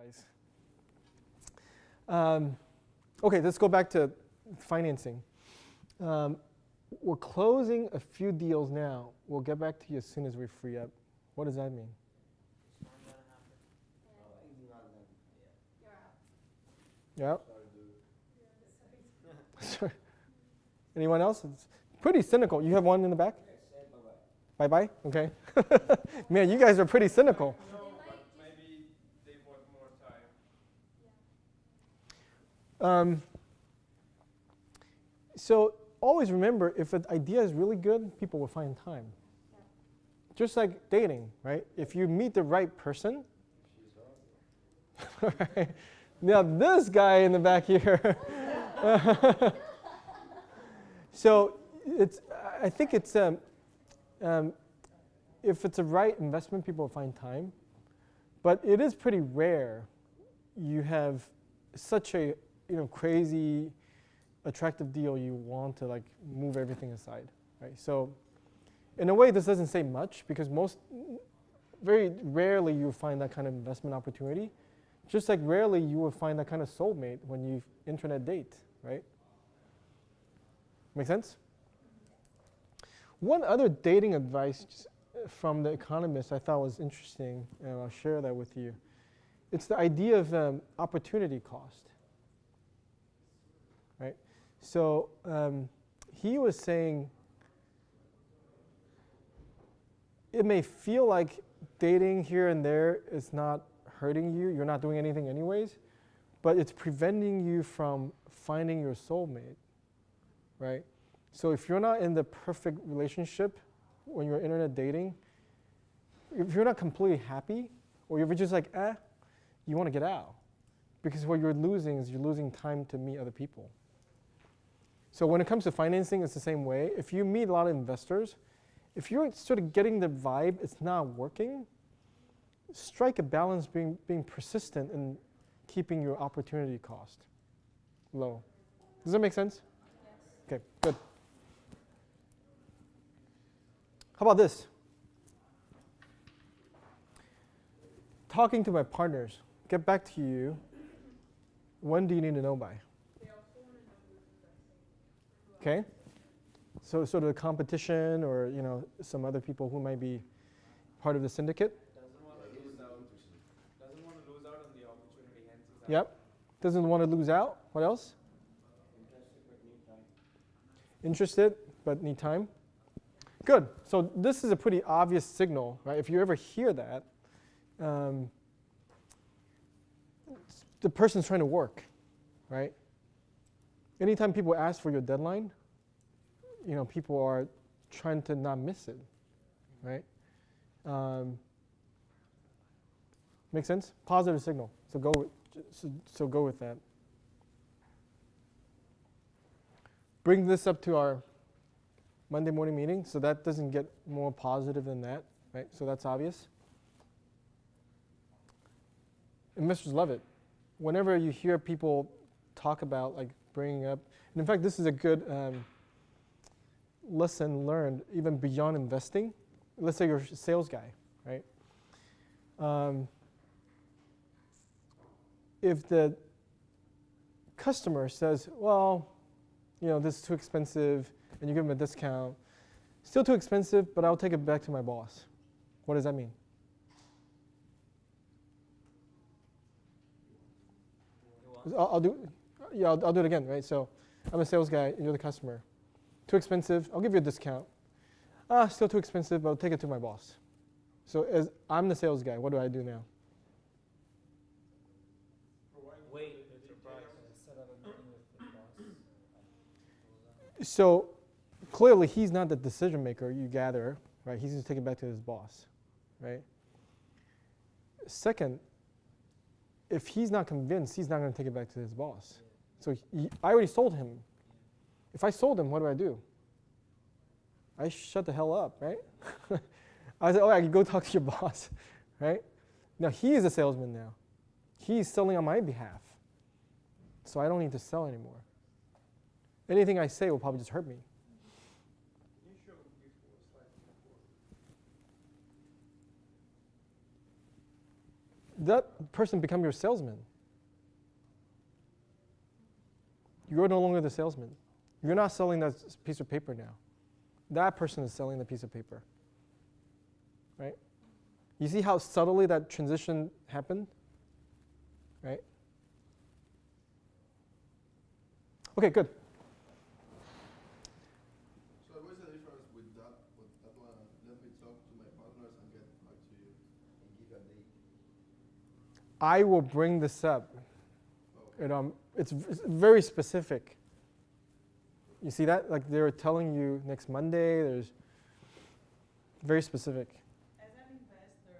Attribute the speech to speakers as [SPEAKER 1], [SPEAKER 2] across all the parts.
[SPEAKER 1] advice. Okay, let's go back to financing. We're closing a few deals now. We'll get back to you as soon as we free up. What does that mean? Yeah. Sorry. Anyone else? It's pretty cynical. You have one in the back? Bye-bye? Okay. Man, you guys are pretty cynical.
[SPEAKER 2] No, but maybe they want more time.
[SPEAKER 1] So always remember, if an idea is really good, people will find time. Yeah. Just like dating, right? If you meet the right person. Right? Now this guy in the back here. So I think it's if it's a right investment, people will find time. But it is pretty rare you have such a crazy, attractive deal you want to like move everything aside, right? So in a way, this doesn't say much because very rarely you find that kind of investment opportunity. Just like rarely you will find that kind of soulmate when you internet date, right? Make sense? One other dating advice from The Economist I thought was interesting, and I'll share that with you. It's the idea of opportunity cost, right? So he was saying it may feel like dating here and there is not hurting you, you're not doing anything anyways, but it's preventing you from finding your soulmate, right? So if you're not in the perfect relationship when you're internet dating, if you're not completely happy, or if you're just like, you want to get out. Because what you're losing is you're losing time to meet other people. So when it comes to financing, it's the same way. If you meet a lot of investors, if you're sort of getting the vibe it's not working, strike a balance being persistent and keeping your opportunity cost low. Does that make sense? Yes. Okay, good. How about this? Talking to my partners. Get back to you. When do you need to know by? Okay. So sort of a competition or some other people who might be part of the syndicate.
[SPEAKER 2] Doesn't want to lose out on the opportunity, hence his act.
[SPEAKER 1] Yep. Doesn't want to lose out. What else? Interested but need time. Good. So this is a pretty obvious signal, right? If you ever hear that, the person's trying to work, right? Anytime people ask for your deadline, people are trying to not miss it, right? Make sense? Positive signal. So go with that. Bring this up to our Monday morning meeting, so that doesn't get more positive than that, right? So that's obvious. Investors love it. Whenever you hear people talk about like bringing up, and in fact, this is a good lesson learned even beyond investing. Let's say you're a sales guy, right? If the customer says, well, this is too expensive, and you give them a discount, still too expensive, but I'll take it back to my boss. What does that mean? I'll do it again, right? So I'm a sales guy, you're the customer. Too expensive, I'll give you a discount. Still too expensive, but I'll take it to my boss. So as I'm the sales guy, what do I do now?
[SPEAKER 2] Wait.
[SPEAKER 1] So clearly he's not the decision maker, you gather, right? He's going to take it back to his boss, right? Second, if he's not convinced, he's not going to take it back to his boss. So I already sold him. If I sold him, what do? I shut the hell up, right? I said, I can go talk to your boss, right? Now he is a salesman now. He's selling on my behalf. So I don't need to sell anymore. Anything I say will probably just hurt me. that person become your salesman. You're no longer the salesman. You're not selling that piece of paper now. That person is selling the piece of paper, right? You see how subtly that transition happened, right? Okay, good.
[SPEAKER 3] So what's the difference with that one? Let me talk to my partners and get back to you and give a date.
[SPEAKER 1] I will bring this up. It's very specific. You see that? Like they're telling you next Monday, there's very specific.
[SPEAKER 4] As an investor,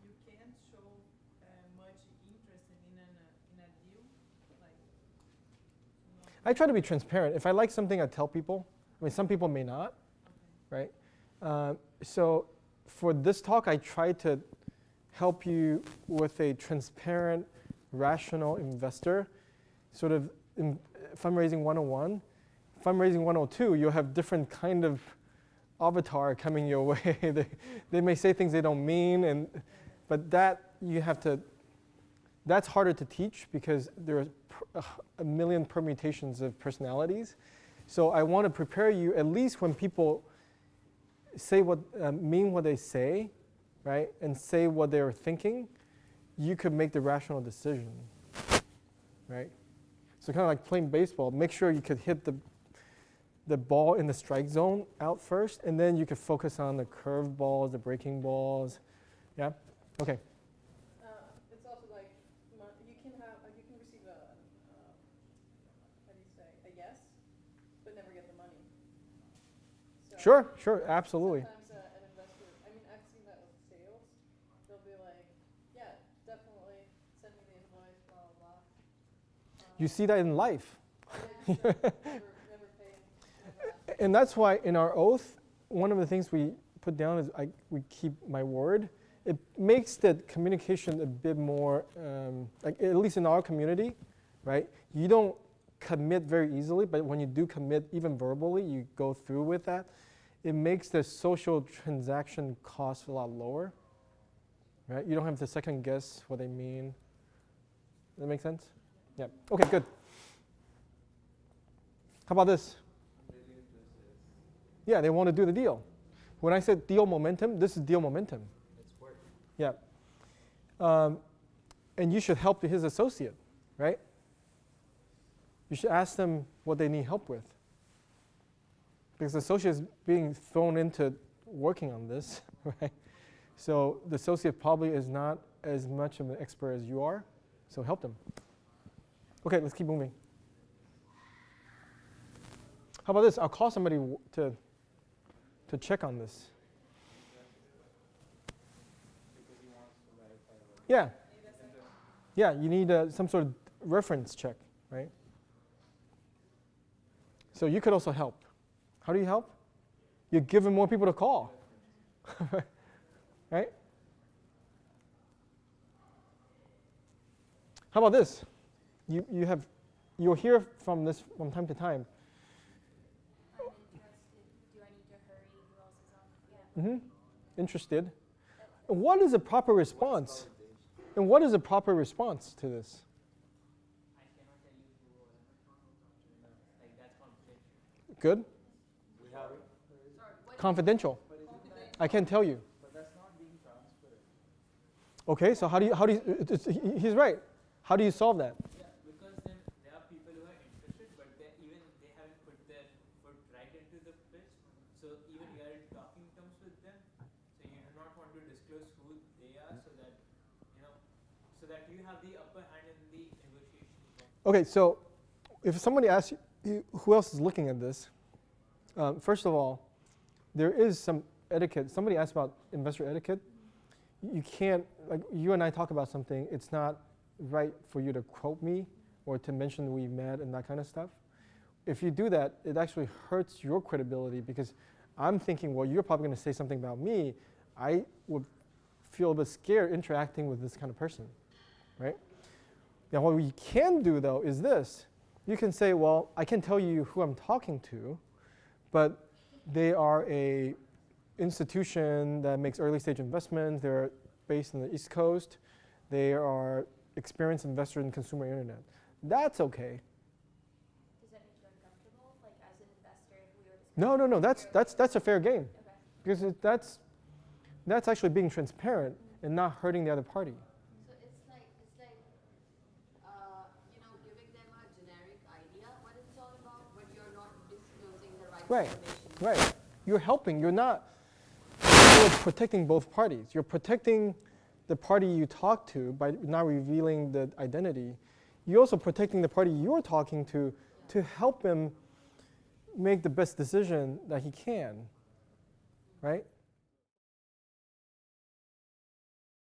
[SPEAKER 4] you can't show much interest in a deal. Like,
[SPEAKER 1] I try to be transparent. If I like something, I tell people. I mean, some people may not, right? So for this talk, I try to help you with a transparent, rational investor, sort of fundraising 101. Fundraising 102, you'll have different kind of avatar coming your way. they may say things they don't mean, but that you have to, that's harder to teach because there are a million permutations of personalities. So I want to prepare you, at least when people say mean what they say, right, and say what they're thinking, you could make the rational decision, right? So kind of like playing baseball, make sure you could hit the ball in the strike zone out first, and then you could focus on the curved balls, the breaking balls. Yeah? Okay.
[SPEAKER 4] it's also like you can receive a how do you say, a yes, but never get the money. So
[SPEAKER 1] Sure, absolutely.
[SPEAKER 4] Sometimes an investor, I mean, I've seen that with sales. They'll be like, yeah, definitely send me the invoice, blah blah blah.
[SPEAKER 1] You see that in life.
[SPEAKER 4] Yeah, sure. never pay. Never ask.
[SPEAKER 1] And that's why in our oath, one of the things we put down is we keep my word. It makes the communication a bit more, like at least in our community, right? You don't commit very easily, but when you do commit, even verbally, you go through with that. It makes the social transaction cost a lot lower, right? You don't have to second guess what they mean. Does that make sense? Yeah. Okay, good. How about this? Yeah, they want to do the deal. When I said deal momentum, this is deal momentum.
[SPEAKER 2] It's work.
[SPEAKER 1] Yeah. And you should help his associate, right? You should ask them what they need help with. Because the associate is being thrown into working on this, right? So the associate probably is not as much of an expert as you are, so help them. Okay, let's keep moving. How about this? I'll call somebody to check on this.
[SPEAKER 2] Because he wants to verify what
[SPEAKER 1] Yeah. Yeah, you need some sort of reference check, right? So you could also help. How do you help? You're giving more people to call, right? How about this? You'll hear from this from time to time.
[SPEAKER 5] I'm interested. Do I need to hurry? Who else is on? Yeah.
[SPEAKER 1] Interested. And what is a proper response? And what is a proper response to this?
[SPEAKER 2] I cannot tell you who or like that's confidential.
[SPEAKER 1] Good?
[SPEAKER 2] We have
[SPEAKER 1] Confidential. I can't tell you.
[SPEAKER 2] but that's not being transparent.
[SPEAKER 1] Okay, so how do you, he's right. How do you solve that?
[SPEAKER 2] Yeah, because then there are people who are interested, but they haven't put their foot right into the pitch. So even you are in talking terms with them, so you do not want to disclose who they are, so that you have the upper hand in the negotiation.
[SPEAKER 1] Okay, so if somebody asks you, who else is looking at this? First of all, there is some etiquette. Somebody asked about investor etiquette. You can't, like you and I talk about something, it's not right for you to quote me or to mention we met and that kind of stuff. If you do that, it actually hurts your credibility because I'm thinking, well, you're probably going to say something about me. I would feel a bit scared interacting with this kind of person, right? Now, what we can do, though, is this. You can say, well, I can tell you who I'm talking to, but they are a institution that makes early stage investments. They're based in the East Coast. They are experienced investors in consumer internet. That's okay.
[SPEAKER 5] Does that make you uncomfortable? Like as an investor, if we were discussing.
[SPEAKER 1] No. That's a fair game.
[SPEAKER 5] Okay.
[SPEAKER 1] Because that's actually being transparent and not hurting the other party.
[SPEAKER 6] So it's like giving them a generic idea what it's all about, but you're not disclosing the right information.
[SPEAKER 1] Right. You're helping. You're protecting both parties. You're protecting the party you talk to by not revealing the identity. You're also protecting the party you're talking to help him make the best decision that he can, right?